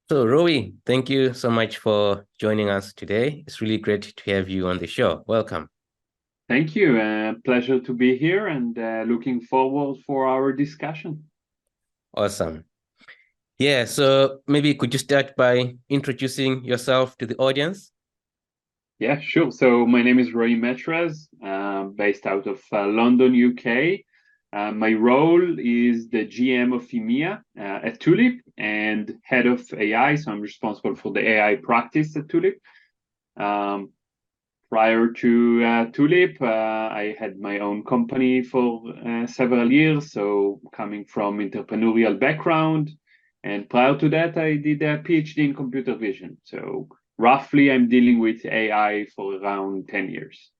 So, Roey, thank you so much for joining us today. It's really great to have you on the show. Welcome. Thank you. Pleasure to be here and looking forward for our discussion. Awesome. Yeah, so maybe could you start by introducing yourself to the audience? Yeah, sure. So my name is Roey Mechrez, based out of London, UK. My role is the GM of EMEA at Tulip and head of AI. So I'm responsible for the AI practice at Tulip. Um, Prior to Tulip, I had my own company for several years. So coming from entrepreneurial background, and prior to that, I did a PhD in computer vision. So roughly, I'm dealing with AI for around 10 years.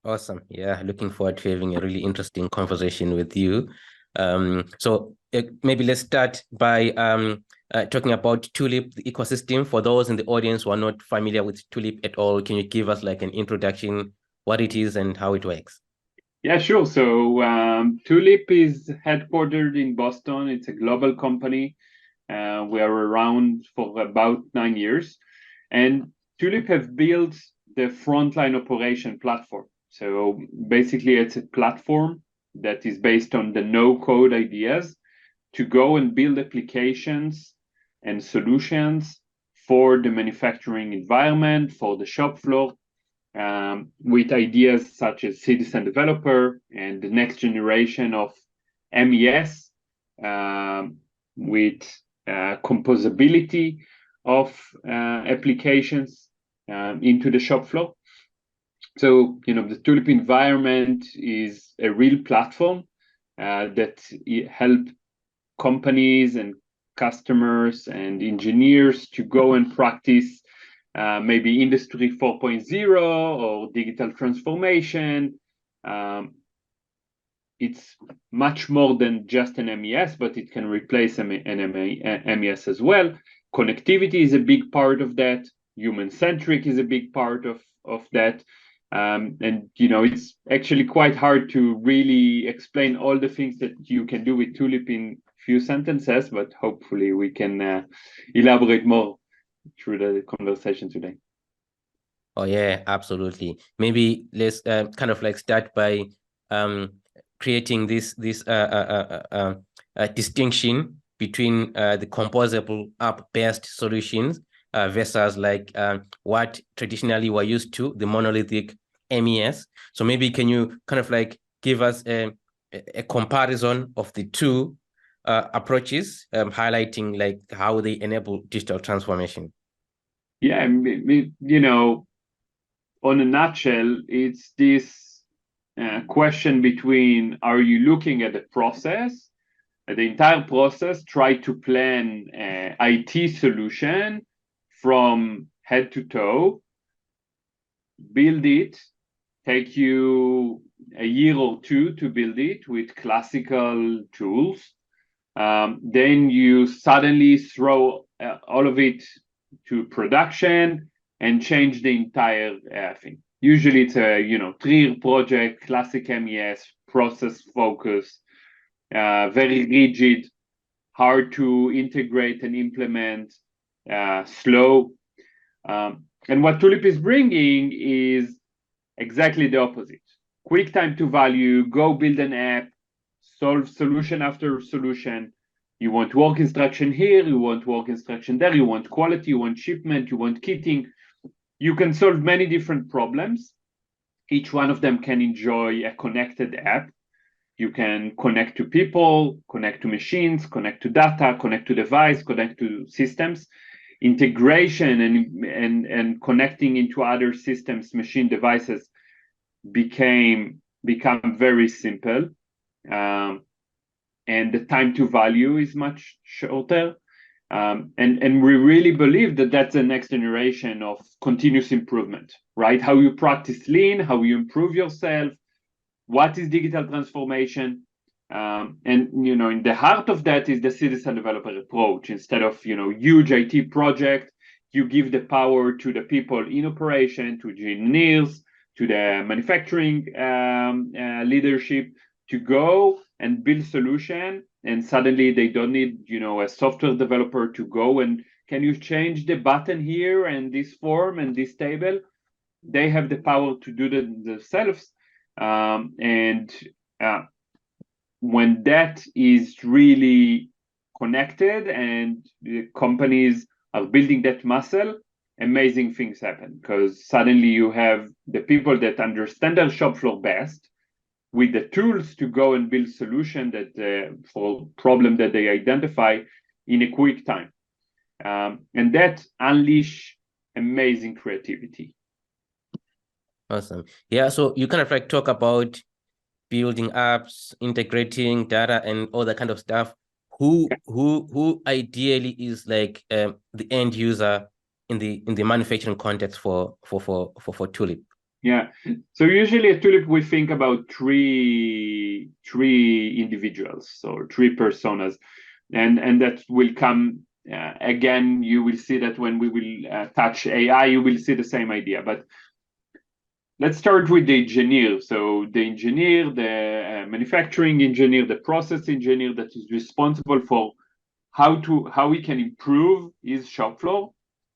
Awesome. Yeah, looking forward to having a really interesting conversation with you. So maybe let's start by talking about Tulip, the ecosystem. For those in the audience who are not familiar with Tulip at all, can you give us like an introduction, what it is and how it works? Yeah, sure. So Tulip is headquartered in Boston. It's a global company. We are around for about 9 years. And Tulip have built the Frontline operation platform. So basically, it's a platform that is based on the no-code ideas to go and build applications and solutions for the manufacturing environment, for the shop floor, with ideas such as citizen developer and the next generation of MES, with composability of applications into the shop floor. So, the Tulip environment is a real platform that help companies and customers and engineers to go and practice maybe Industry 4.0 or digital transformation. Um, it's much more than just an MES, but it can replace an MES as well. Connectivity is a big part of that. Human-centric is a big part of that. And it's actually quite hard to really explain all the things that you can do with Tulip in few sentences, but hopefully we can elaborate more through the conversation today. Oh yeah, absolutely. Maybe let's kind of like start by um, creating this distinction between the composable app-based solutions versus like what traditionally we're used to, the monolithic MES. So maybe can you kind of like give us a comparison of the two approaches, highlighting like how they enable digital transformation? Yeah, on a nutshell, it's this question between, are you looking at the process, at the entire process, try to plan an IT solution from head to toe, build it, take you a year or two to build it with classical tools. Then you suddenly throw all of it to production and change the entire thing. Usually it's a 3-year project, classic MES, process focus, very rigid, hard to integrate and implement, slow. And what Tulip is bringing is exactly the opposite. Quick time to value, go build an app, solve solution after solution. You want work instruction here, you want work instruction there, you want quality, you want shipment, you want kitting. You can solve many different problems. Each one of them can enjoy a connected app. You can connect to people, connect to machines, connect to data, connect to device, connect to systems. Integration and connecting into other systems, machine devices become very simple, and the time to value is much shorter. And we really believe that that's the next generation of continuous improvement, right? How you practice lean, how you improve yourself, what is digital transformation, and in the heart of that is the citizen developer approach. Instead of huge IT project, you give the power to the people in operation, to the engineers, to the manufacturing leadership to go and build solution and suddenly they don't need, a software developer to go and can you change the button here and this form and this table? They have the power to do that themselves. And when that is really connected and the companies are building that muscle, amazing things happen, because suddenly you have the people that understand their shop floor best with the tools to go and build solution that for problem that they identify in a quick time. And that unleash amazing creativity. Awesome. Yeah, so you kind of like talk about building apps, integrating data, and all that kind of stuff. Who ideally is like the end user in the manufacturing context for Tulip? Yeah. So usually at Tulip we think about three individuals or three personas, and that will come again. You will see that when we will touch AI, you will see the same idea. But let's start with the engineer. So the engineer, the manufacturing engineer, the process engineer that is responsible for how we can improve his shop floor,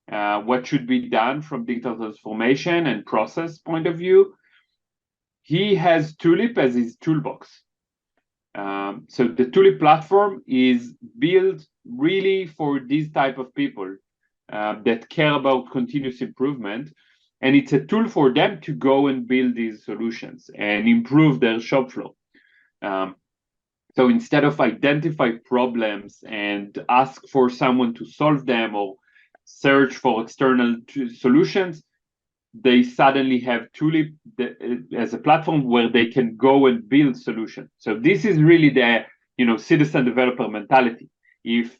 what should be done from digital transformation and process point of view. He has Tulip as his toolbox. So the Tulip platform is built really for these type of people that care about continuous improvement. And it's a tool for them to go and build these solutions and improve their shop floor. So instead of identify problems and ask for someone to solve them or search for external solutions, they suddenly have Tulip as a platform where they can go and build solutions. So this is really the citizen developer mentality. If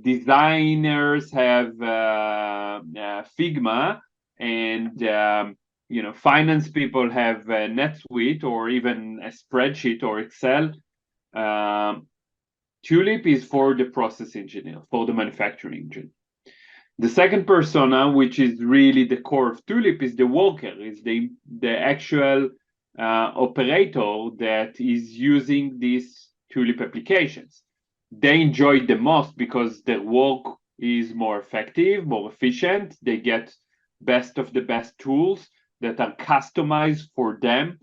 designers have Figma and finance people have NetSuite or even a spreadsheet or Excel, Tulip is for the process engineer, for the manufacturing engineer. The second persona, which is really the core of Tulip, is the worker, is the actual operator that is using these Tulip applications. They enjoy it the most because their work is more effective, more efficient. They get best of the best tools that are customized for them.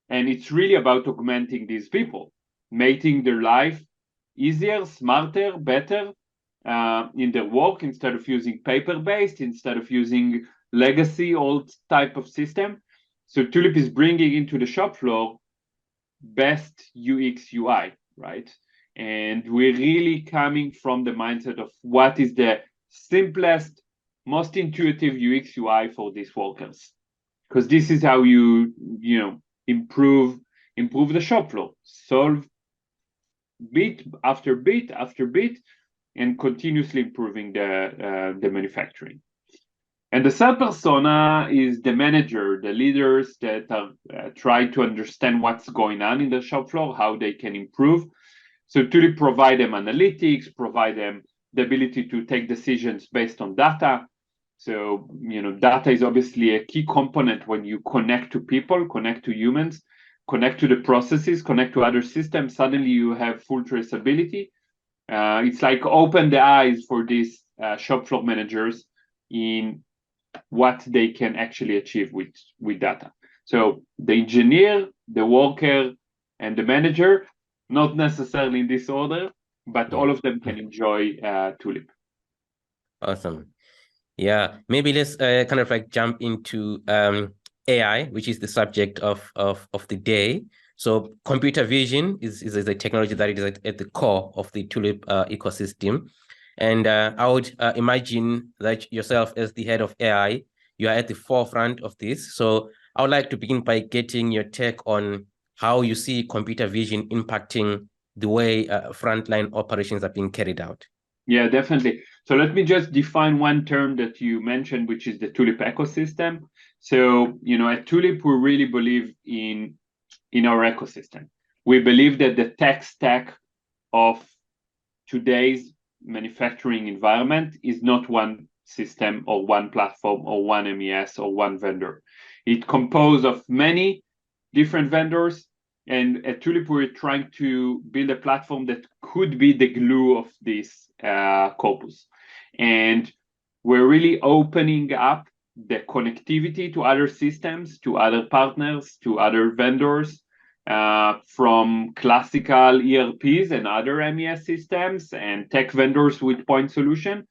And it's really about augmenting these people, making their life easier, smarter, better in their work, instead of using paper-based, instead of using legacy old type of system. So Tulip is bringing into the shop floor best UX UI, right? And we're really coming from the mindset of what is the simplest, most intuitive UX UI for these workers, because this is how you improve the shop floor, solve bit after bit after bit, and continuously improving the manufacturing. And the third persona is the manager, the leaders that are try to understand what's going on in the shop floor, how they can improve. So Tulip provide them analytics, provide them the ability to take decisions based on data. So data is obviously a key component when you connect to people, connect to humans, connect to the processes, connect to other systems. Suddenly you have full traceability. It's like open the eyes for these shop floor managers in what they can actually achieve with data. So the engineer, the worker, and the manager, not necessarily in this order, but all of them can enjoy Tulip. Awesome. Yeah, maybe let's kind of like jump into AI, which is the subject of the day. So computer vision is a technology that is at the core of the Tulip ecosystem. And I would imagine that yourself, as the head of AI, you are at the forefront of this. So I would like to begin by getting your take on how you see computer vision impacting the way frontline operations are being carried out. Yeah, definitely. So let me just define one term that you mentioned, which is the Tulip ecosystem. So, at Tulip, we really believe in our ecosystem. We believe that the tech stack of today's manufacturing environment is not one system or one platform or one MES or one vendor. It composed of many different vendors And at Tulip, we're trying to build a platform that could be the glue of this corpus. And we're really opening up the connectivity to other systems, to other partners, to other vendors, from classical ERPs and other MES systems and tech vendors with point solution.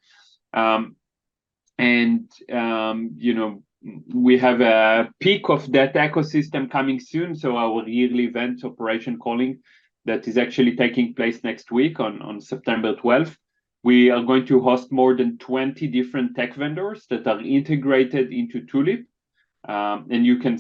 We have a peak of that ecosystem coming soon. So our yearly event, Operation Calling, that is actually taking place next week on September 12th. We are going to host more than 20 different tech vendors that are integrated into Tulip. And you can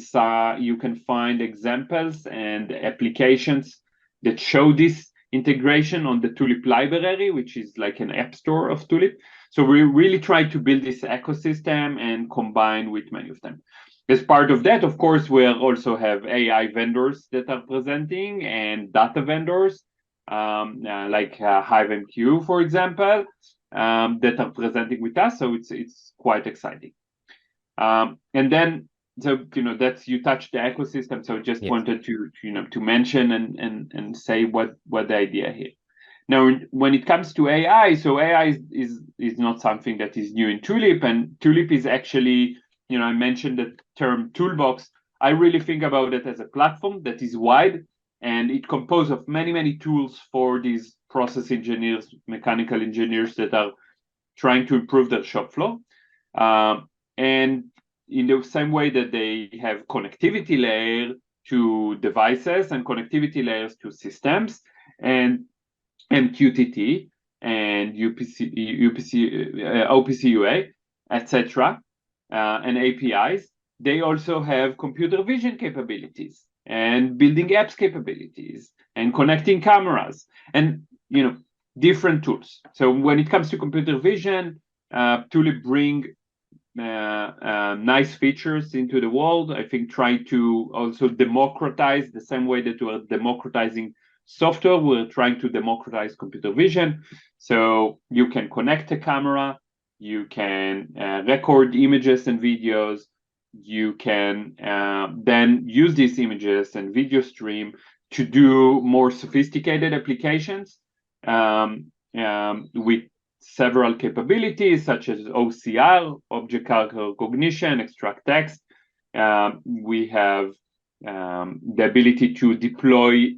find examples and applications that show this integration on the Tulip library, which is like an app store of Tulip. So we really try to build this ecosystem and combine with many of them. As part of that, of course, we also have AI vendors that are presenting and data vendors, like HiveMQ, for example, that are presenting with us. So it's quite exciting. And then, so that's, you touched the ecosystem. So just wanted to mention and say what the idea here. Now, when it comes to AI, so AI is not something that is new in Tulip, and Tulip is actually, I mentioned the term toolbox. I really think about it as a platform that is wide, and it composed of many tools for these process engineers, mechanical engineers that are trying to improve their shop floor. And in the same way that they have connectivity layer to devices and connectivity layers to systems and MQTT and OPC UA, etc., and APIs, they also have computer vision capabilities and building apps capabilities and connecting cameras and different tools. So when it comes to computer vision, Tulip bring nice features into the world. I think try to also democratize the same way that we are democratizing software. We're trying to democratize computer vision. So you can connect a camera, you can record images and videos, you can then use these images and video stream to do more sophisticated applications with several capabilities such as OCR, object character recognition, extract text. We have the ability to deploy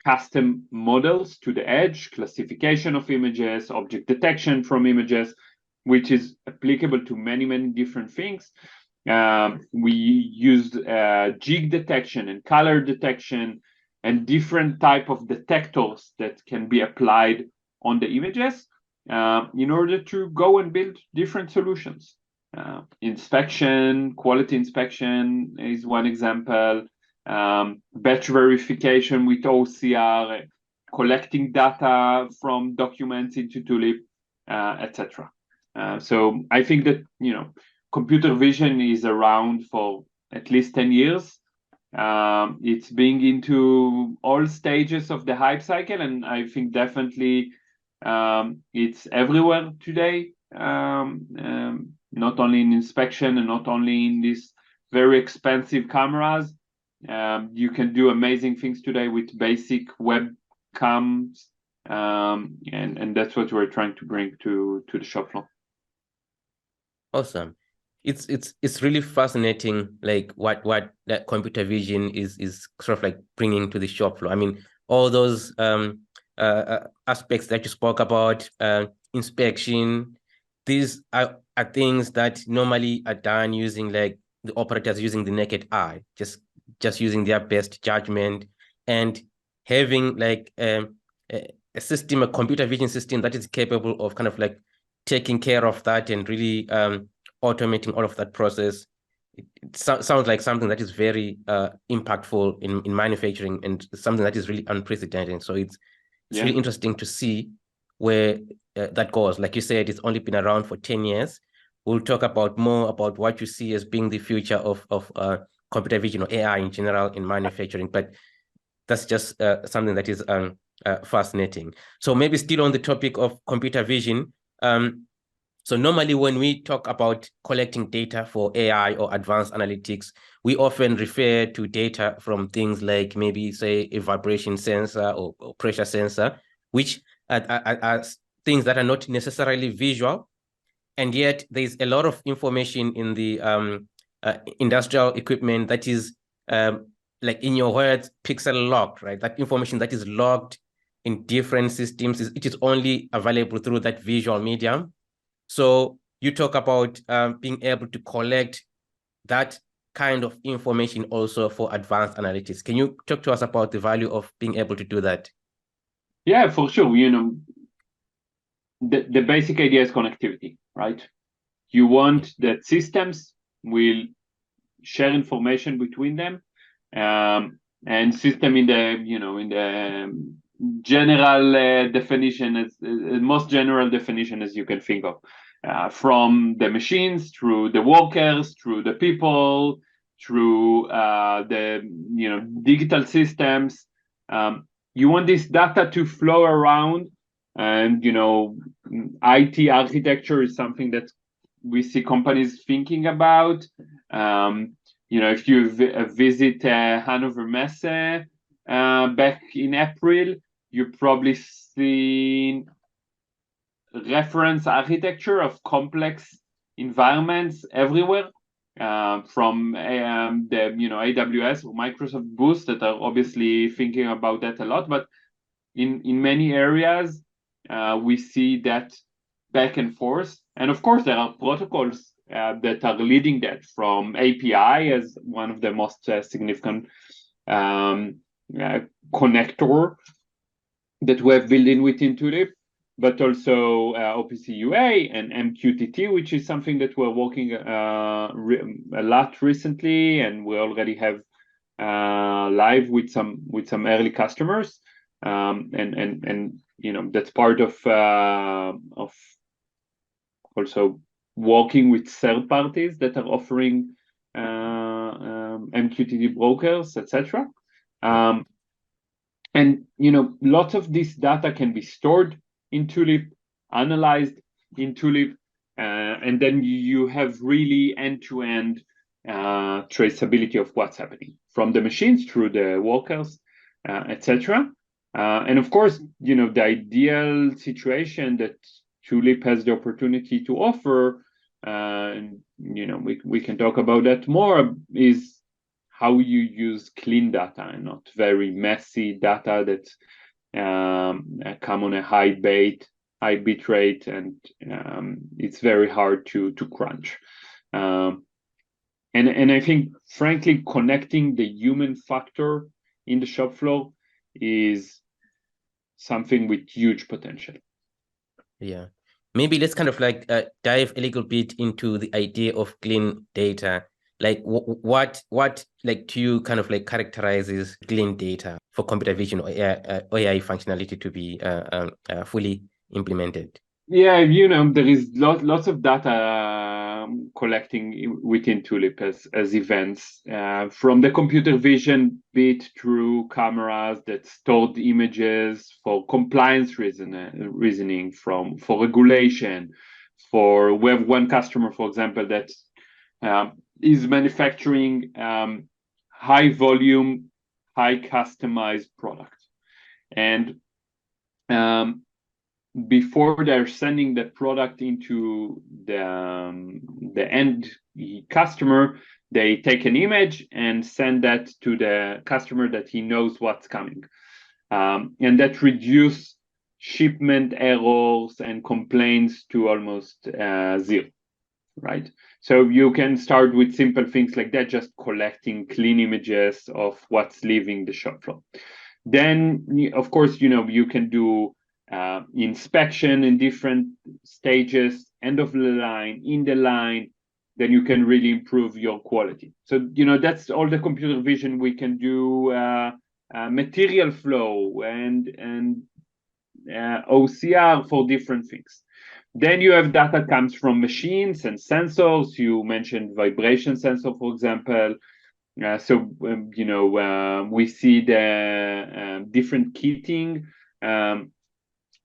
custom models to the edge, classification of images, object detection from images, which is applicable to many different things. We used jig detection and color detection and different type of detectors that can be applied on the images in order to go and build different solutions. Inspection, quality inspection is one example. Batch verification with OCR, collecting data from documents into Tulip, etc. So I think that computer vision is around for at least 10 years. It's being into all stages of the hype cycle, and I think definitely it's everywhere today. Not only in inspection and not only in these very expensive cameras. You can do amazing things today with basic webcams, and that's what we're trying to bring to the shop floor. Awesome. It's really fascinating, like what that computer vision is sort of like bringing to the shop floor. I mean, all those aspects that you spoke about, inspection, these are things that normally are done using like the operators using the naked eye, just using their best judgment, and having like a system, a computer vision system that is capable of kind of like taking care of that and really automating all of that process. It sounds like something that is very impactful in manufacturing and something that is really unprecedented. So it's really interesting to see where that goes. Like you said, it's only been around for 10 years. We'll talk about more about what you see as being the future of computer vision or AI in general in manufacturing, but that's just something that is fascinating. So maybe still on the topic of computer vision, So normally when we talk about collecting data for AI or advanced analytics, we often refer to data from things like maybe say a vibration sensor or pressure sensor, which are things that are not necessarily visual. And yet there's a lot of information in the industrial equipment that is like in your words, pixel locked, right? That information that is logged in different systems, it is only available through that visual medium. So you talk about being able to collect that kind of information also for advanced analytics. Can you talk to us about the value of being able to do that? Yeah, for sure. The basic idea is connectivity, right? You want that systems will share information between them, and system in the general definition, as most general definition as you can think of, from the machines through the workers, through the people, through the digital systems. You want this data to flow around, and IT architecture is something that we see companies thinking about. If you visit Hannover Messe back in April, you probably seen reference architecture of complex environments everywhere, from the AWS or Microsoft Boost that are obviously thinking about that a lot. But in many areas, we see that back and forth. And of course, there are protocols that are leading that, from API as one of the most significant connector that we have built in within Tulip, but also OPC UA and MQTT, which is something that we're working a lot recently, and we already have live with some early customers, and that's part of also working with third parties that are offering MQTT brokers, etc. And lots of this data can be stored in Tulip, analyzed in Tulip, and then you have really end-to-end traceability of what's happening from the machines through the workers, etc. And of course, the ideal situation that Tulip has the opportunity to offer, and we can talk about that more, is how you use clean data and not very messy data that come on a high bit rate, and it's very hard to crunch. And I think, frankly, connecting the human factor in the shop floor is something with huge potential. Yeah. Maybe let's kind of like dive a little bit into the idea of clean data. Like what like to you kind of like characterizes clean data for computer vision or AI functionality to be fully implemented? Yeah, there is lots of data collecting within Tulip as events, from the computer vision bit through cameras that store the images for compliance reasoning, for regulation. We have one customer, for example, that is manufacturing high volume, high customized product, and before they're sending the product into the end customer, they take an image and send that to the customer that he knows what's coming, and that reduce shipment errors and complaints to almost zero, right? So you can start with simple things like that, just collecting clean images of what's leaving the shop floor. Then, of course, you can do inspection in different stages, end of the line, in the line. Then you can really improve your quality. So that's all the computer vision we can do. Material flow and OCR for different things. Then you have data comes from machines and sensors. You mentioned vibration sensor, for example. We see the different kitting.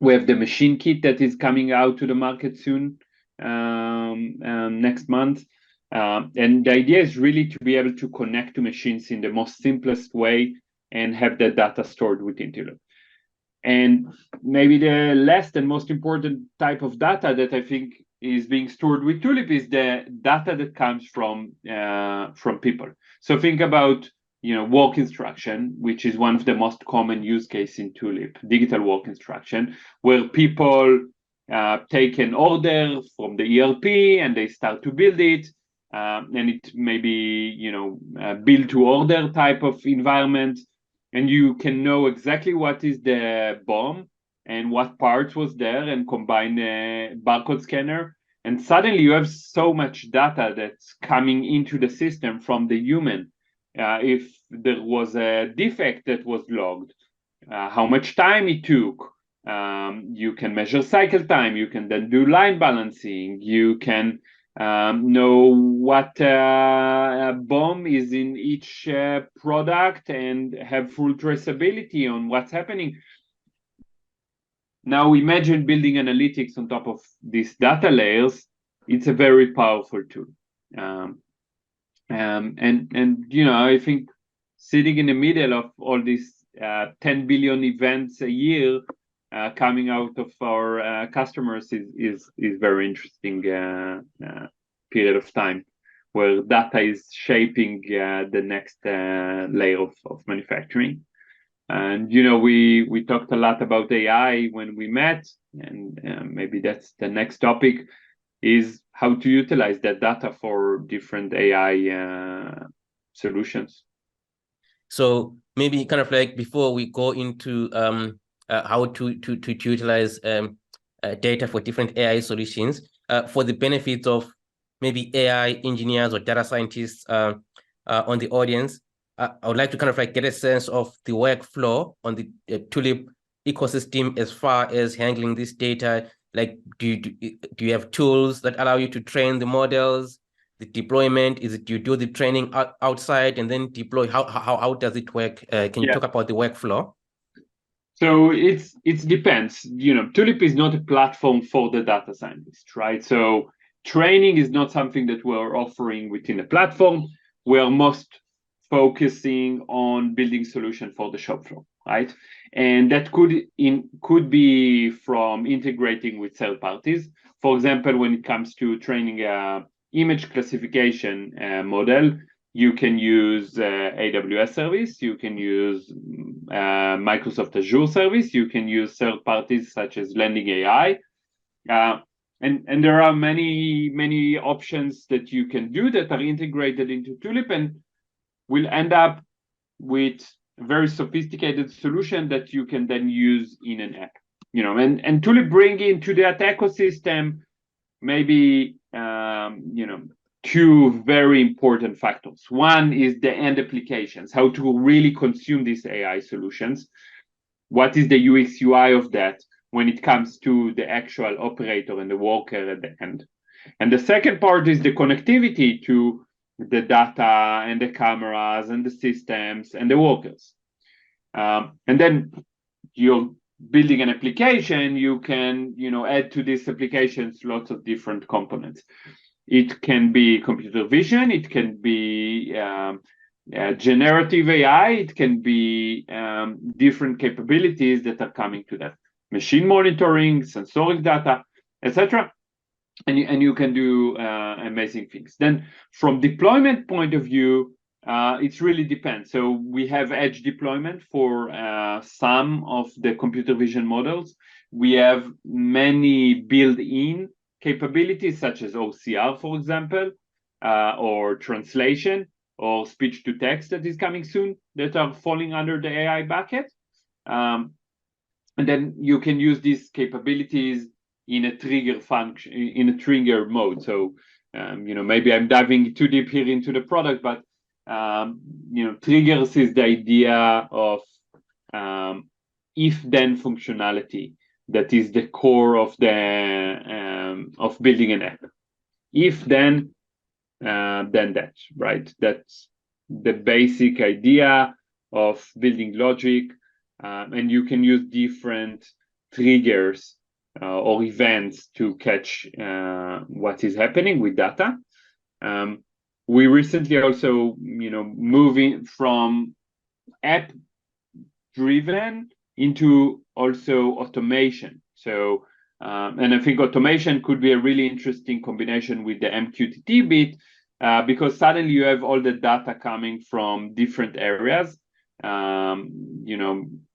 We have the machine kit that is coming out to the market soon, next month. And the idea is really to be able to connect to machines in the most simplest way and have that data stored within Tulip. And maybe the last and most important type of data that I think is being stored with Tulip is the data that comes from people. So think about work instruction, which is one of the most common use case in Tulip, digital work instruction, where people take an order from the ERP and they start to build it. And it may be build to order type of environment. And you can know exactly what is the BOM and what parts was there and combine a barcode scanner. And suddenly you have so much data that's coming into the system from the human. If there was a defect that was logged, how much time it took. You can measure cycle time. You can then do line balancing. You can know what BOM is in each product and have full traceability on what's happening. Now imagine building analytics on top of these data layers. It's a very powerful tool. I think sitting in the middle of all these 10 billion events a year coming out of our customers is very interesting period of time where data is shaping the next layer of manufacturing. And we talked a lot about AI when we met, and maybe that's the next topic, is how to utilize that data for different AI solutions. So maybe kind of like before we go into how to utilize data for different AI solutions, for the benefit of maybe AI engineers or data scientists on the audience, I would like to kind of like get a sense of the workflow on the Tulip ecosystem as far as handling this data. Like, do you have tools that allow you to train the models? The deployment, is it you do the training outside and then deploy? How does it work? Can you talk about the workflow? So it depends. Tulip is not a platform for the data scientist, right? So training is not something that we're offering within the platform. We are most focusing on building solution for the shop floor, right? And that could be from integrating with third parties. For example, when it comes to training a image classification model, you can use AWS service, you can use Microsoft Azure service, you can use third parties such as Landing AI. And there are many options that you can do that are integrated into Tulip and will end up with a very sophisticated solution that you can then use in an app. And Tulip bring into that ecosystem maybe two very important factors. One is the end applications, how to really consume these AI solutions. What is the UX UI of that when it comes to the actual operator and the worker at the end? And the second part is the connectivity to the data and the cameras and the systems and the workers. And then you're building an application, you can add to these applications lots of different components. It can be computer vision, it can be generative AI, it can be different capabilities that are coming to that. Machine monitoring, sensoric data, etc. And you can do amazing things. Then from deployment point of view, it really depends. So we have edge deployment for some of the computer vision models. We have many built-in capabilities such as OCR, for example, or translation or speech to text that is coming soon that are falling under the AI bucket. And then you can use these capabilities in a trigger function, in a trigger mode. So, maybe I'm diving too deep here into the product, but triggers is the idea of if-then functionality that is the core of the of building an app. If then that, right? That's the basic idea of building logic, and you can use different triggers or events to catch what is happening with data. We recently also, moving from app driven into also automation. So, and I think automation could be a really interesting combination with the MQTT bit, because suddenly you have all the data coming from different areas.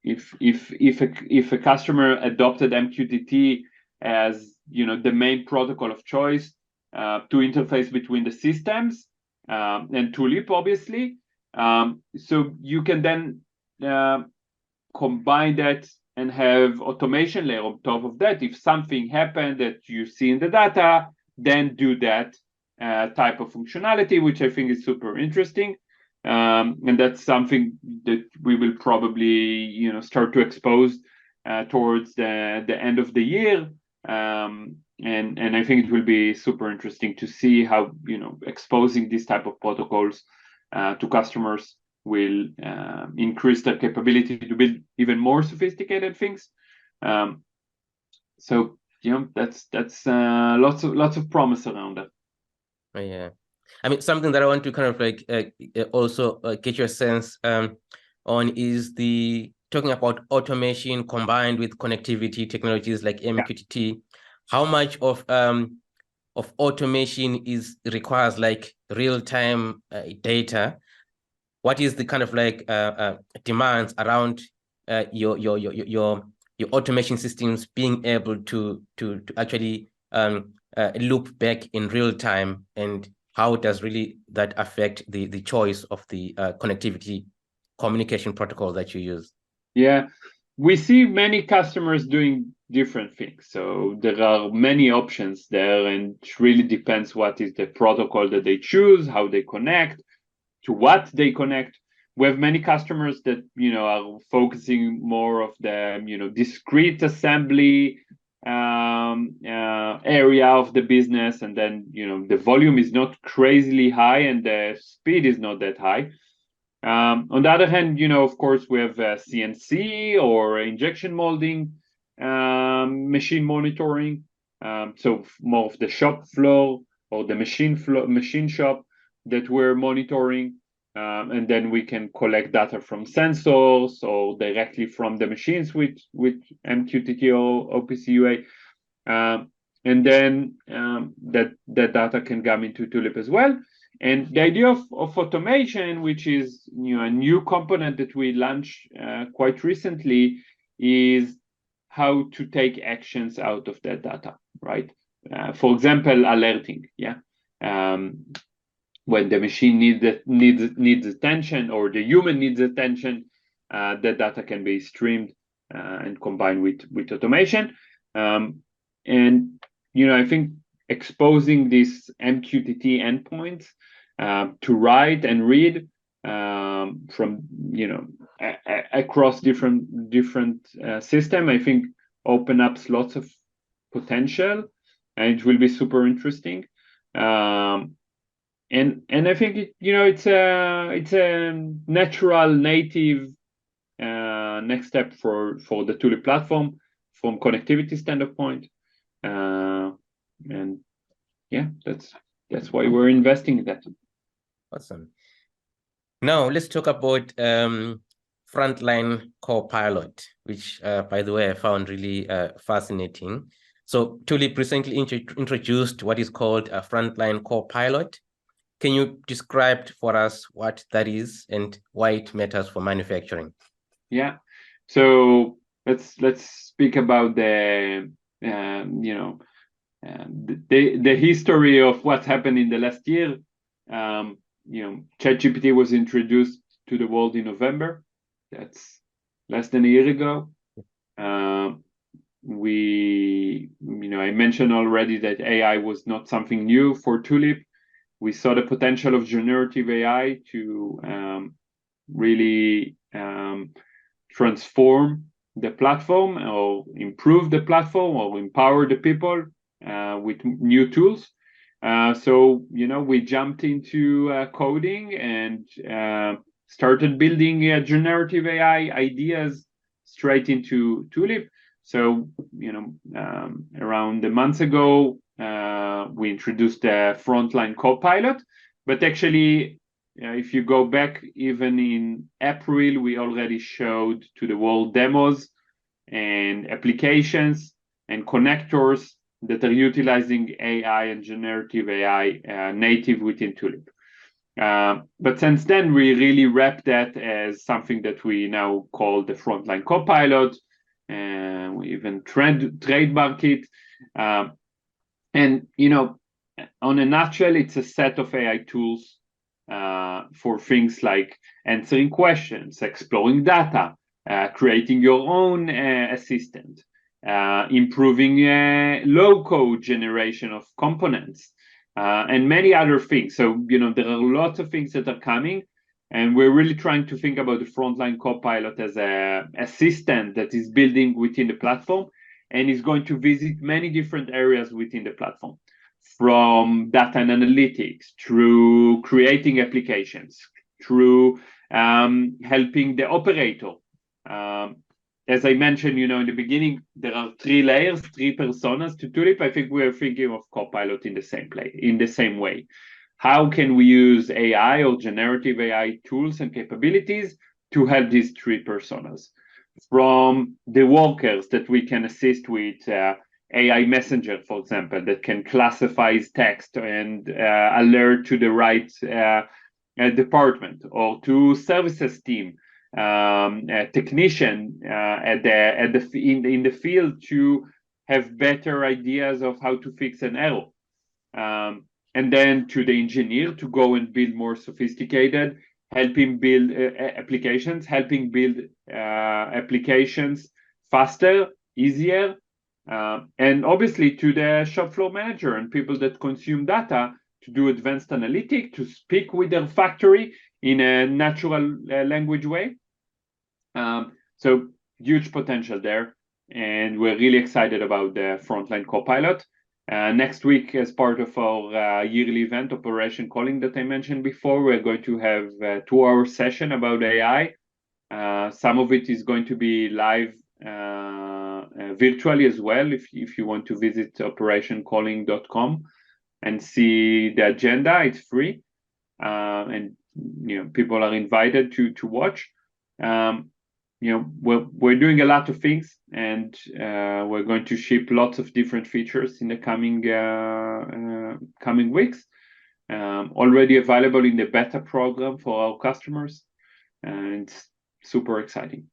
If a customer adopted MQTT as the main protocol of choice to interface between the systems, and Tulip, obviously, so you can then combine that and have automation layer on top of that. If something happened that you see in the data, then do that type of functionality, which I think is super interesting. And that's something that we will probably start to expose towards the end of the year. And I think it will be super interesting to see how exposing these type of protocols to customers will increase their capability to build even more sophisticated things. So that's lots of promise around that. Oh, yeah, I mean, something that I want to kind of like also get your sense on is the talking about automation combined with connectivity technologies like MQTT. Yeah. How much of automation requires like real-time data? What is the kind of like demands around your automation systems being able to actually loop back in real time, and how does really that affect the choice of the connectivity communication protocol that you use? Yeah, we see many customers doing different things. So there are many options there, and it really depends what is the protocol that they choose, how they connect, to what they connect. We have many customers that are focusing more of the discrete assembly area of the business, and then the volume is not crazily high and the speed is not that high. On the other hand, of course, we have CNC or injection molding, machine monitoring. So more of the shop floor or the machine shop that we're monitoring. And then we can collect data from sensors or directly from the machines with MQTT or OPC UA. And then that data can come into Tulip as well. And the idea of automation, which is a new component that we launched quite recently, is how to take actions out of that data, right? For example, alerting, when the machine needs attention or the human needs attention, that data can be streamed and combined with automation. And I think exposing these MQTT endpoints to write and read from across different system, I think open up lots of potential, and it will be super interesting. And I think it's a natural native next step for the Tulip platform from connectivity standpoint. And yeah, that's why we're investing in that. Awesome. Now let's talk about Frontline Copilot, which, by the way, I found really fascinating. So Tulip recently introduced what is called a Frontline Copilot. Can you describe for us what that is and why it matters for manufacturing? Yeah. So let's speak about the history of what happened in the last year. ChatGPT was introduced to the world in November. That's less than a year ago. I mentioned already that AI was not something new for Tulip. We saw the potential of generative AI to really transform the platform or improve the platform or empower the people with new tools. So we jumped into coding and started building generative AI ideas straight into Tulip. So, around a month ago, we introduced the Frontline Copilot, but actually, if you go back, even in April, we already showed to the world demos and applications and connectors that are utilizing AI and generative AI native within Tulip. But since then, we really wrapped that as something that we now call the Frontline Copilot, and we even trademark it. And on a nutshell, it's a set of AI tools for things like answering questions, exploring data, creating your own assistant, improving low-code generation of components, and many other things. So, there are lots of things that are coming, and we're really trying to think about the Frontline Copilot as an assistant that is building within the platform and is going to visit many different areas within the platform, from data and analytics, through creating applications, through helping the operator. As I mentioned, in the beginning, there are 3 layers, 3 personas to Tulip. I think we're thinking of Copilot in the same way. How can we use AI or generative AI tools and capabilities to help these 3 personas? From the workers that we can assist with AI Messenger, for example, that can classify text and alert to the right department, or to services team, a technician in the field to have better ideas of how to fix an error. And then to the engineer to go and build more sophisticated, helping build applications, applications faster, easier, and obviously to the shop floor manager and people that consume data to do advanced analytics, to speak with their factory in a natural language way. So huge potential there, and we're really excited about the Frontline Copilot. Next week, as part of our yearly event, Operation Calling, that I mentioned before, we're going to have a 2-hour session about AI. Some of it is going to be live virtually as well, if you want to visit operationcalling.com and see the agenda. It's free, and people are invited to watch. We're doing a lot of things, and we're going to ship lots of different features in the coming weeks. Already available in the beta program for our customers, and it's super exciting.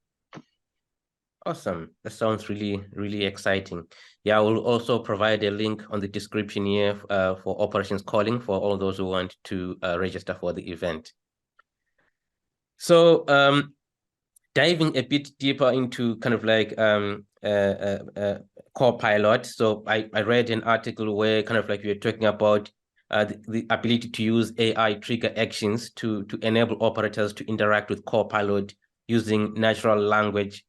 Awesome. That sounds really, really exciting. Yeah, I will also provide a link on the description here for Operations Calling for all those who want to register for the event. So diving a bit deeper into kind of like Copilot. So I read an article where kind of like we were talking about the ability to use AI trigger actions to enable operators to interact with Copilot using natural language.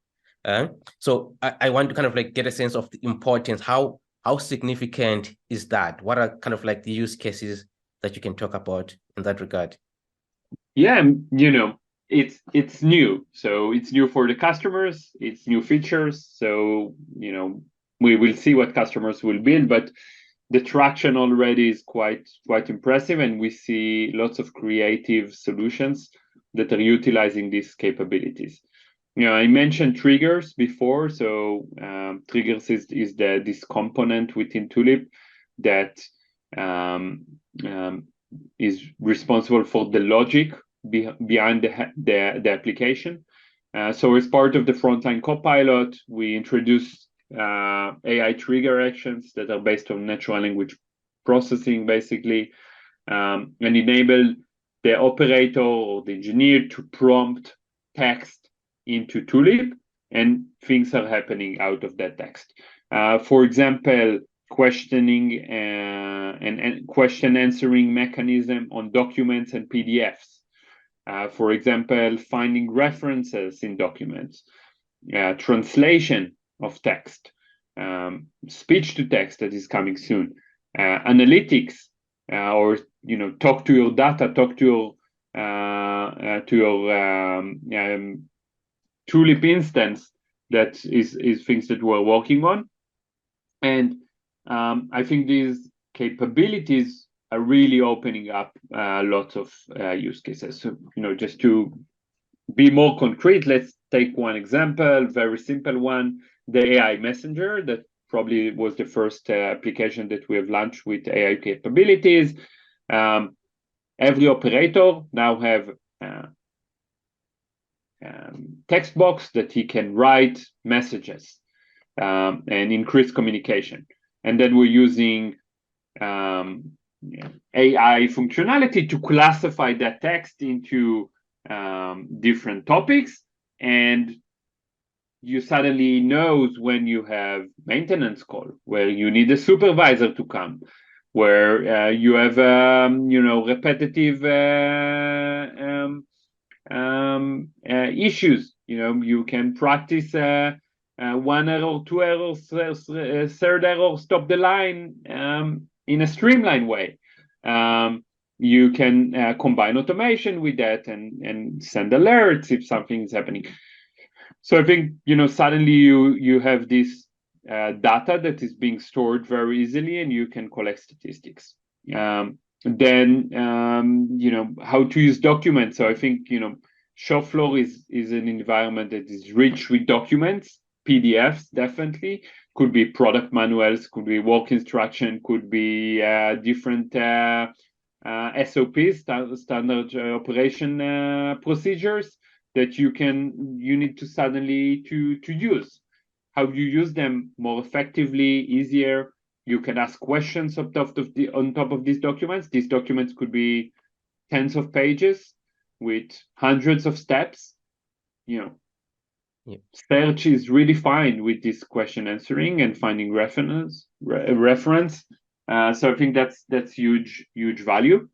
So I want to kind of like get a sense of the importance. How significant is that? What are kind of like the use cases that you can talk about in that regard? Yeah, it's new. So it's new for the customers, it's new features. So, we will see what customers will build, but the traction already is quite impressive, and we see lots of creative solutions that are utilizing these capabilities. I mentioned triggers before. So triggers is this component within Tulip that is responsible for the logic behind the application. So as part of the Frontline Copilot, we introduced AI trigger actions that are based on natural language processing, basically, and enable the operator or the engineer to prompt text into Tulip, and things are happening out of that text. For example, questioning and question answering mechanism on documents and PDFs. For example, finding references in documents, translation of text, speech to text that is coming soon, analytics, or talk to your data, talk to your Tulip instance that is things that we're working on. And I think these capabilities are really opening up lots of use cases. So, just to be more concrete, let's take one example, very simple one, the AI messenger that probably was the first application that we have launched with AI capabilities. Every operator now have text box that he can write messages and increase communication. And then we're using AI functionality to classify that text into different topics, and you suddenly knows when you have maintenance call, where you need a supervisor to come, where you have repetitive issues. You can practice one error, two errors, third error, stop the line in a streamlined way. You can combine automation with that and send alerts if something is happening. So I think suddenly you have this data that is being stored very easily, and you can collect statistics. Then how to use documents. So I think shop floor is an environment that is rich with documents, PDFs definitely, could be product manuals, could be work instruction, could be different SOPs, standard operation procedures that you need to suddenly to use. How you use them more effectively, easier. You can ask questions on top of these documents. These documents could be tens of pages with hundreds of steps. Search is really fine with this question answering and finding reference. So I think that's huge value.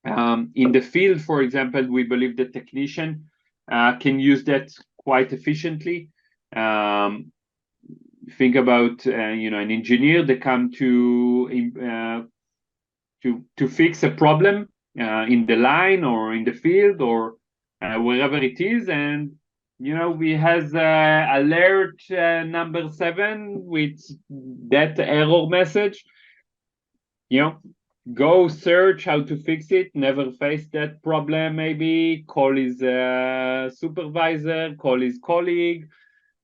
In the field, for example, we believe the technician can use that quite efficiently. Think about an engineer that come to fix a problem in the line or in the field or wherever it is, and we has alert number 7 with that error message. Go search how to fix it, never face that problem, maybe call his supervisor, call his colleague,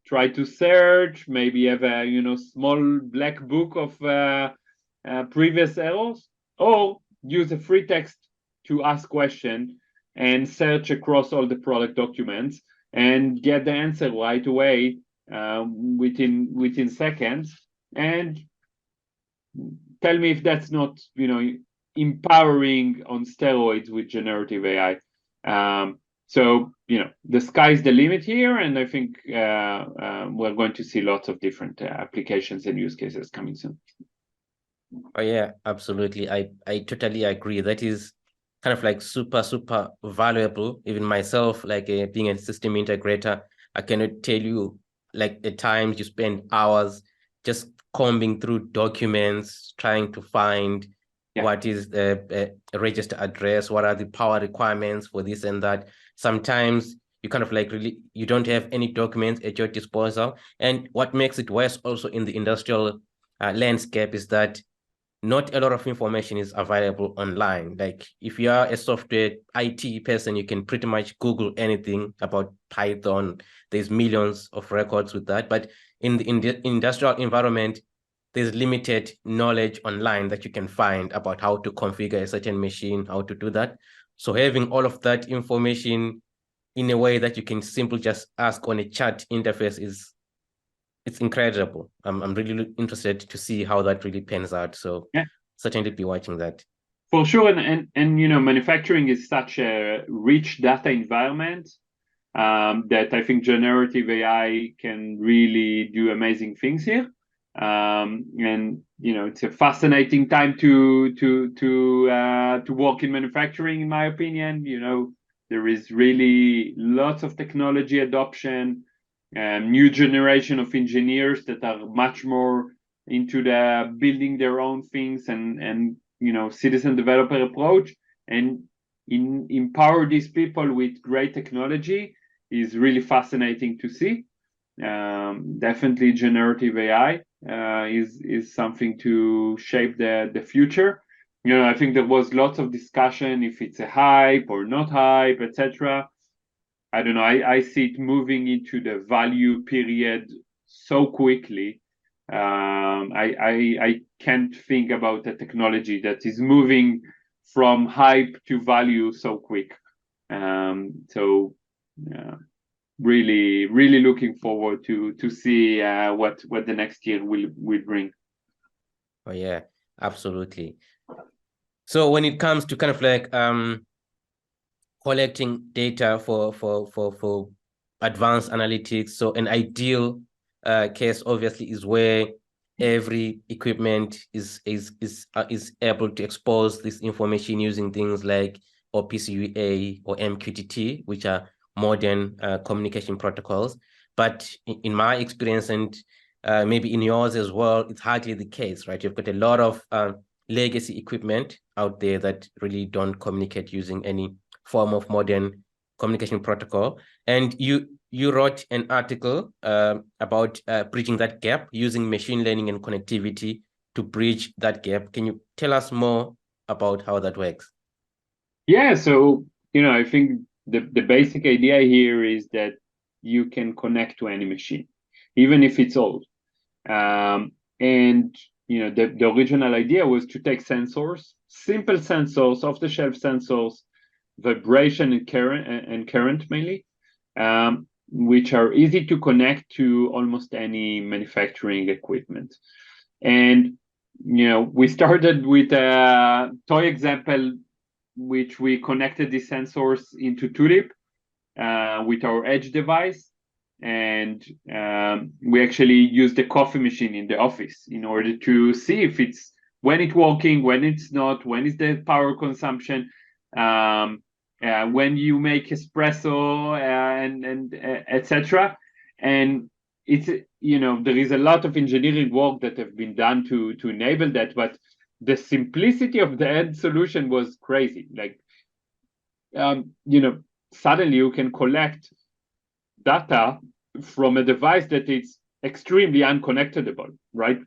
try to search, maybe have a small black book of previous errors, or use a free text to ask question and search across all the product documents and get the answer right away within seconds. And tell me if that's not empowering on steroids with generative AI. So the sky's the limit here, and I think we're going to see lots of different applications and use cases coming soon. Oh yeah, absolutely. I totally agree. That is kind of like super valuable. Even myself, like being a system integrator, I cannot tell you like the times you spend hours just combing through documents, trying to find what is the register address, what are the power requirements for this and that. Sometimes you kind of like really, you don't have any documents at your disposal. And what makes it worse also in the industrial landscape is that not a lot of information is available online. Like if you are a software IT person, you can pretty much Google anything about Python. There's millions of records with that. But in the industrial environment, there's limited knowledge online that you can find about how to configure a certain machine, how to do that. So having all of that information in a way that you can simply just ask on a chat interface it's incredible. I'm really interested to see how that really pans out. So certainly be watching that. For sure, and manufacturing is such a rich data environment that I think generative AI can really do amazing things here. And it's a fascinating time to work in manufacturing, in my opinion. There is really lots of technology adoption, new generation of engineers that are much more into the building their own things and citizen developer approach, and empower these people with great technology is really fascinating to see. Definitely generative AI is something to shape the future. I think there was lots of discussion if it's a hype or not hype, etc. I don't know. I see it moving into the value period so quickly. I can't think about a technology that is moving from hype to value so quick. So really looking forward to see what the next year will bring. Oh yeah, absolutely. So when it comes to kind of like collecting data for advanced analytics, so an ideal case obviously is where every equipment is able to expose this information using things like OPC-UA or MQTT, which are modern communication protocols. But in my experience, and maybe in yours as well, it's hardly the case, right? You've got a lot of legacy equipment out there that really don't communicate using any form of modern communication protocol. And you wrote an article about bridging that gap using machine learning and connectivity to bridge that gap. Can you tell us more about how that works? Yeah, so I think the basic idea here is that you can connect to any machine, even if it's old. And the original idea was to take sensors, simple sensors, off-the-shelf sensors, vibration and current mainly, which are easy to connect to almost any manufacturing equipment. And we started with a toy example, which we connected the sensors into Tulip with our edge device. And we actually used the coffee machine in the office in order to see if it's when it's working, when it's not, when is the power consumption, when you make espresso, and etc. And it's there is a lot of engineering work that have been done to enable that, but the simplicity of the end solution was crazy. Like suddenly you can collect data from a device that is extremely unconnectable, right?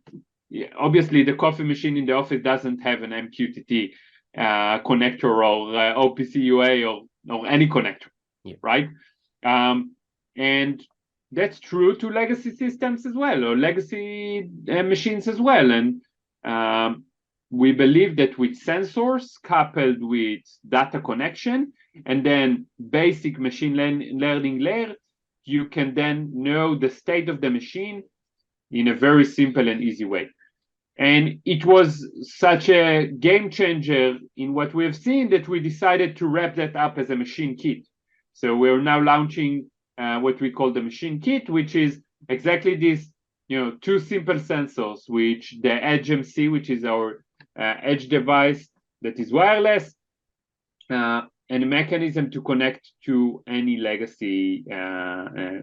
Yeah, obviously, the coffee machine in the office doesn't have an MQTT connector or OPC-UA or any connector, Yeah. right? And that's true to legacy systems as well, or legacy machines as well. And we believe that with sensors coupled with data connection and then basic machine learning layer, you can then know the state of the machine in a very simple and easy way. And it was such a game changer in what we have seen that we decided to wrap that up as a machine kit. So we're now launching what we call the machine kit, which is exactly this, two simple sensors, which the Edge MC, which is our edge device that is wireless, and a mechanism to connect to any legacy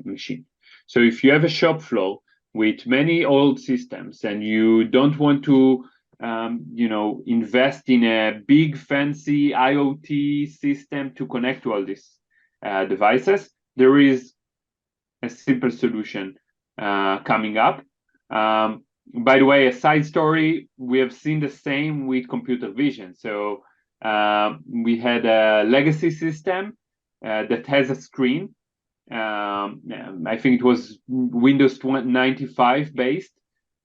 machine. So if you have a shop floor with many old systems and you don't want to invest in a big fancy IoT system to connect to all these devices, there is a simple solution coming up. By the way, a side story, we have seen the same with computer vision. So we had a legacy system that has a screen. I think it was Windows 95 based,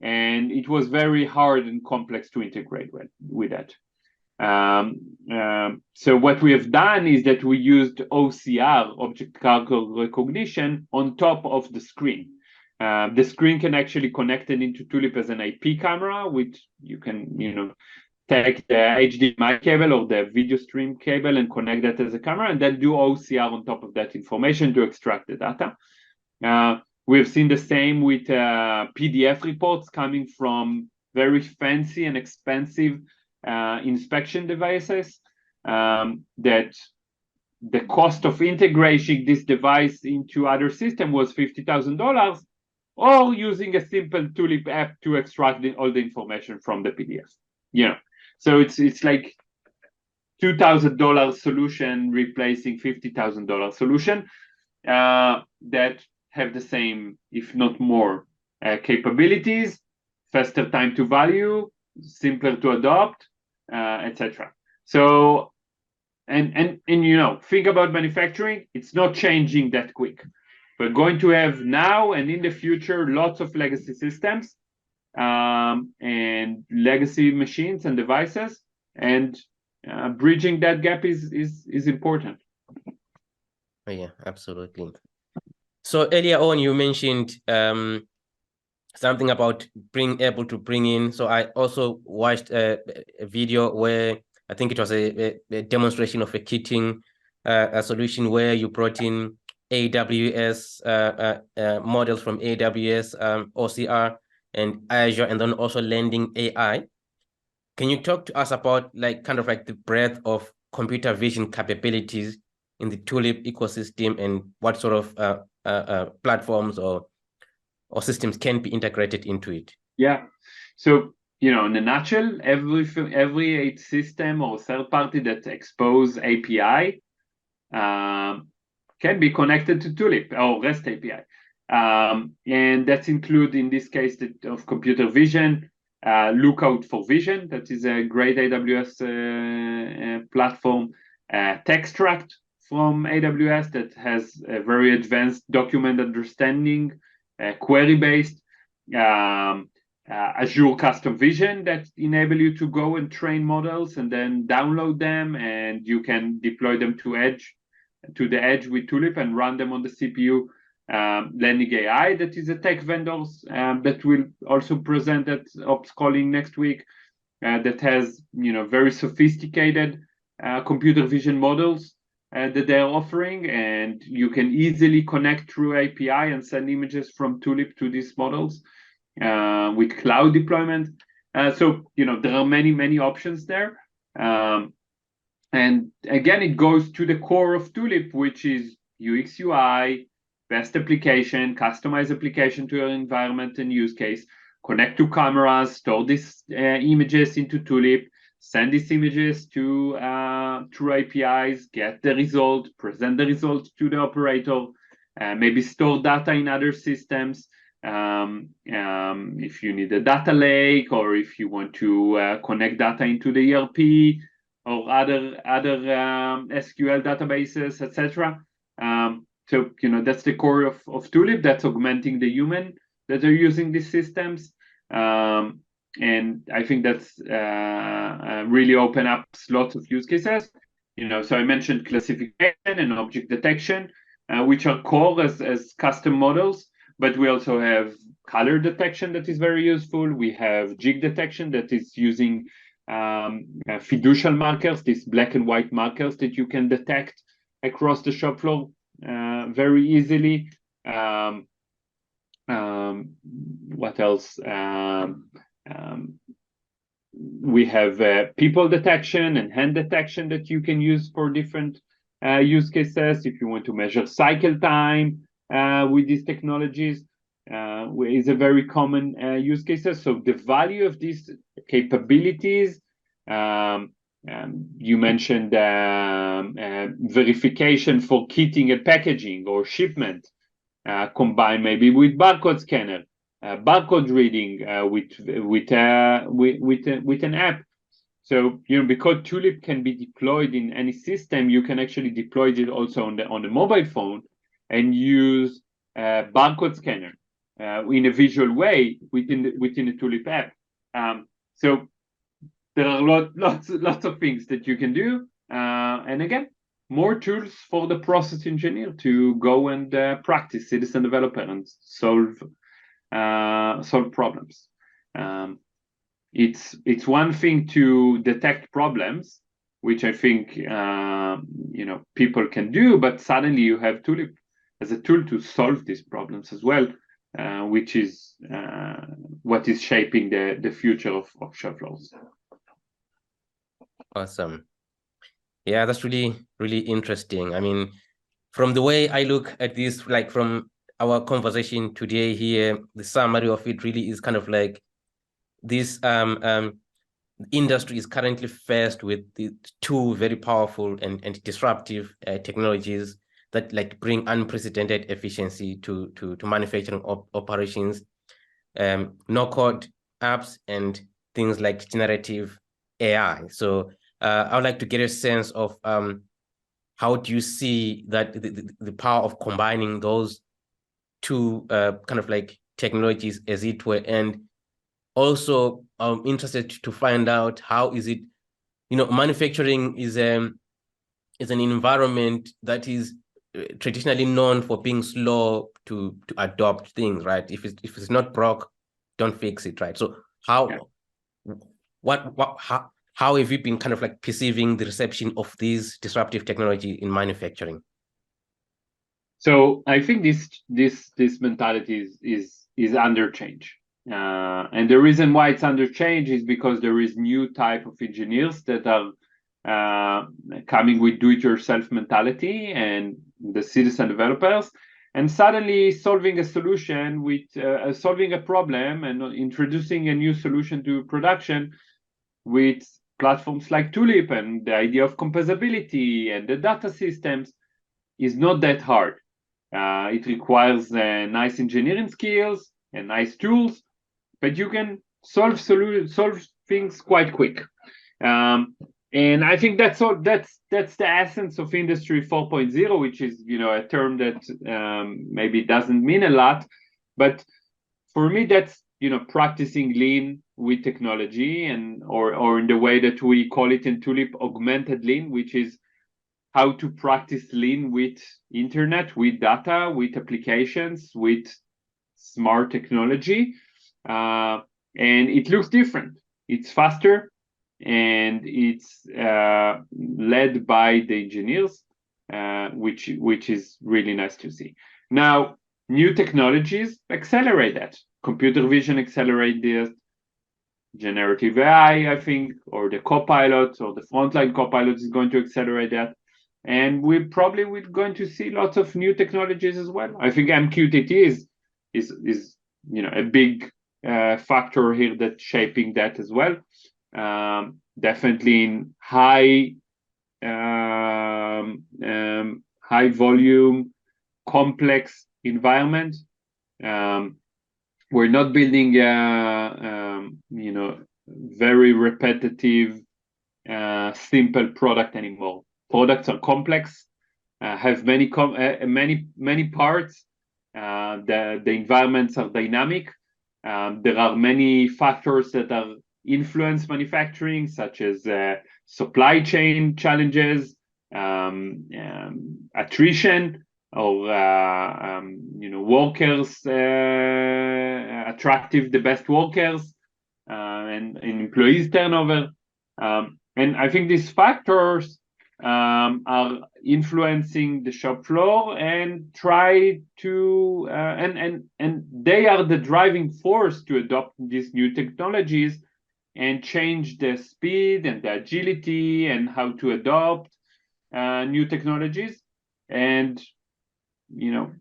and it was very hard and complex to integrate with that. So what we have done is that we used OCR, object character recognition, on top of the screen. The screen can actually connect it into Tulip as an IP camera, which you can, take the HDMI cable or the video stream cable and connect that as a camera, and then do OCR on top of that information to extract the data. We've seen the same with PDF reports coming from very fancy and expensive inspection devices, that the cost of integrating this device into other system was $50,000, or using a simple Tulip app to extract all the information from the PDF. So it's like $2,000 solution replacing $50,000 solution that have the same, if not more, capabilities, faster time to value, simpler to adopt, etc. So, and think about manufacturing. It's not changing that quick. We're going to have now and in the future lots of legacy systems and legacy machines and devices, and bridging that gap is important. Oh, yeah, absolutely. So earlier on, you mentioned something about being able to bring in. So I also watched a video where I think it was a demonstration of a kitting a solution where you brought in AWS models from AWS, OCR, and Azure, and then also lending AI. Can you talk to us about kind of like the breadth of computer vision capabilities in the Tulip ecosystem and what sort of platforms or systems can be integrated into it? Yeah. So, in a nutshell, every system or third party that expose API can be connected to Tulip or REST API. And that's include, in this case, of computer vision, Lookout for Vision. That is a great AWS platform. Textract from AWS that has a very advanced document understanding, query-based. Azure Custom Vision that enable you to go and train models and then download them, and you can deploy them to the edge with Tulip and run them on the CPU. Lending AI, that is a tech vendors that will also present at Ops Calling next week, that has very sophisticated computer vision models that they're offering, and you can easily connect through API and send images from Tulip to these models with cloud deployment. So there are many options there. And again, it goes to the core of Tulip, which is UX UI, best application, customized application to your environment and use case, connect to cameras, store these images into Tulip, send these images to through APIs, get the result, present the result to the operator, maybe store data in other systems. If you need a data lake, or if you want to connect data into the ERP or other SQL databases, etc. So that's the core of Tulip. That's augmenting the human that are using these systems, and I think that's really open up lots of use cases. So I mentioned classification and object detection, which are core as custom models. But we also have color detection that is very useful. We have jig detection that is using fiducial markers, these black and white markers that you can detect across the shop floor very easily. What else? We have people detection and hand detection that you can use for different use cases. If you want to measure cycle time with these technologies, is a very common use cases. So the value of these capabilities, you mentioned verification for kitting and packaging or shipment, combined maybe with barcode scanner, barcode reading with an app. So because Tulip can be deployed in any system, you can actually deploy it also on the mobile phone and use barcode scanner in a visual way within the Tulip app. So there are lots of things that you can do, and again, more tools for the process engineer to go and practice citizen developer and solve problems. It's one thing to detect problems, which I think people can do, but suddenly you have Tulip as a tool to solve these problems as well, which is what is shaping the future of shop floors. Awesome. Yeah, that's really interesting. I mean, from the way I look at this, from our conversation today here, the summary of it really is kind of like this industry is currently faced with the two very powerful and disruptive technologies that like bring unprecedented efficiency to manufacturing operations, no code apps, and things like generative AI. So I would like to get a sense of how do you see that the power of combining those two kind of like technologies, as it were, and also I'm interested to find out how is it, manufacturing is an environment that is traditionally known for being slow to adopt things, right? If it's not broke, don't fix it, right? So how how have you been kind of like perceiving the reception of these disruptive technology in manufacturing? So I think this mentality is under change. And the reason why it's under change is because there is new type of engineers that are coming with do-it-yourself mentality and the citizen developers, and suddenly solving a solution with solving a problem and introducing a new solution to production with platforms like Tulip and the idea of composability and the data systems is not that hard. It requires nice engineering skills and nice tools, but you can solve things quite quick. And I think that's all. That's the essence of Industry 4.0, which is a term that maybe doesn't mean a lot, but for me that's practicing lean with technology, and or in the way that we call it in Tulip, augmented lean, which is how to practice lean with internet, with data, with applications, with smart technology. And it looks different. It's faster, and it's led by the engineers, which is really nice to see. Now, new technologies accelerate that. Computer vision accelerate this. Generative AI, I think, or the Copilot or the Frontline Copilot is going to accelerate that. And we're going to see lots of new technologies as well. I think MQTT is a big factor here that's shaping that as well. Definitely in high volume, complex environment. We're not building very repetitive, simple product anymore. Products are complex, have many parts. The environments are dynamic. There are many factors that are influence manufacturing, such as supply chain challenges, attrition, or workers, attractive the best workers, and employees turnover. And I think these factors are influencing the shop floor and try to and they are the driving force to adopt these new technologies and change the speed and the agility and how to adopt new technologies. And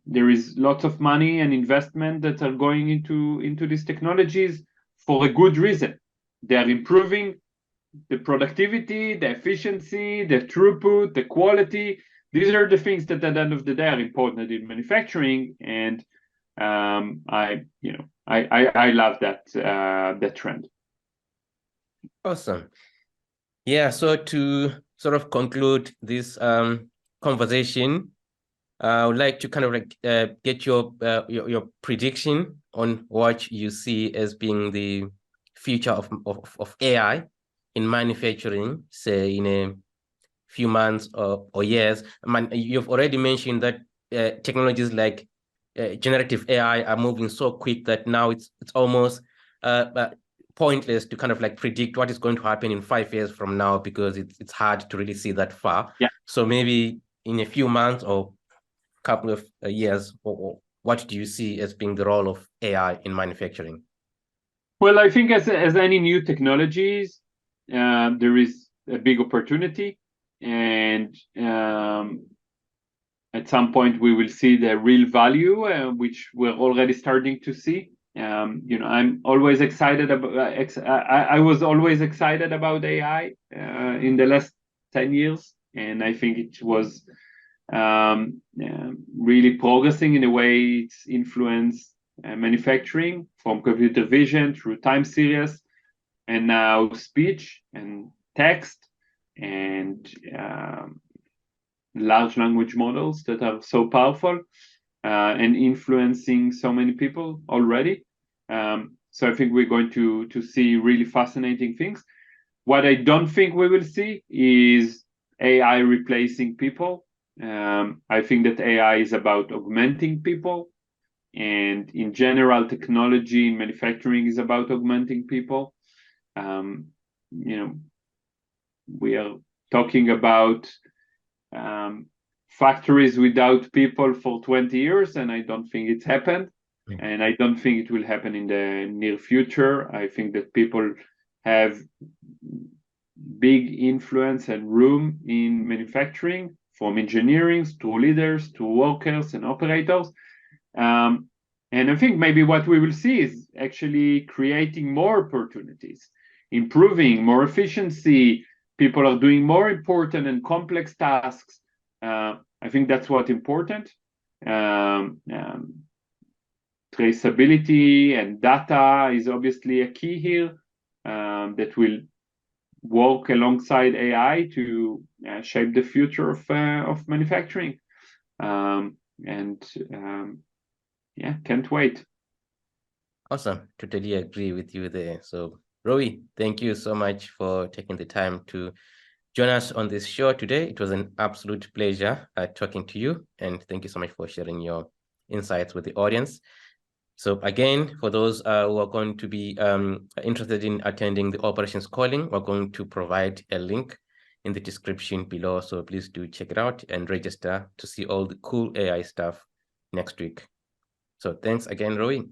there is lots of money and investment that are going into these technologies for a good reason. They are improving the productivity, the efficiency, the throughput, the quality. These are the things that at the end of the day are important in manufacturing, and I love that trend. Awesome. Yeah, so to sort of conclude this conversation, I would like to kind of like get your prediction on what you see as being the future of AI in manufacturing, say in a few months or years. You've already mentioned that technologies like generative AI are moving so quick that now it's almost pointless to kind of like predict what is going to happen in 5 years from now, because it's hard to really see that far. Yeah. So maybe in a few months or couple of years, or what do you see as being the role of AI in manufacturing? Well, I think as any new technologies, there is a big opportunity, and at some point we will see the real value, which we're already starting to see. I'm always excited about. I was always excited about AI in the last 10 years, and I think it was really progressing in the way it's influenced manufacturing, from computer vision through time series, and now speech and text and large language models that are so powerful and influencing so many people already. So I think we're going to see really fascinating things. What I don't think we will see is AI replacing people. I think that AI is about augmenting people, and in general, technology in manufacturing is about augmenting people. We are talking about factories without people for 20 years, and I don't think it's happened. And I don't think it will happen in the near future. I think that people have big influence and room in manufacturing, from engineering to leaders to workers and operators. And I think maybe what we will see is actually creating more opportunities, improving more efficiency. People are doing more important and complex tasks. I think that's what's important. Traceability and data is obviously a key here that will work alongside AI to shape the future of manufacturing. Yeah, can't wait. Awesome. Totally agree with you there. So, Roey, thank you so much for taking the time to join us on this show today. It was an absolute pleasure talking to you. And thank you so much for sharing your insights with the audience. So again, for those who are going to be interested in attending the operations calling, we're going to provide a link in the description below. So please do check it out and register to see all the cool AI stuff next week. So thanks again, Roey.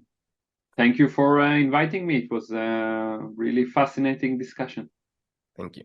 Thank you for inviting me. It was a really fascinating discussion. Thank you.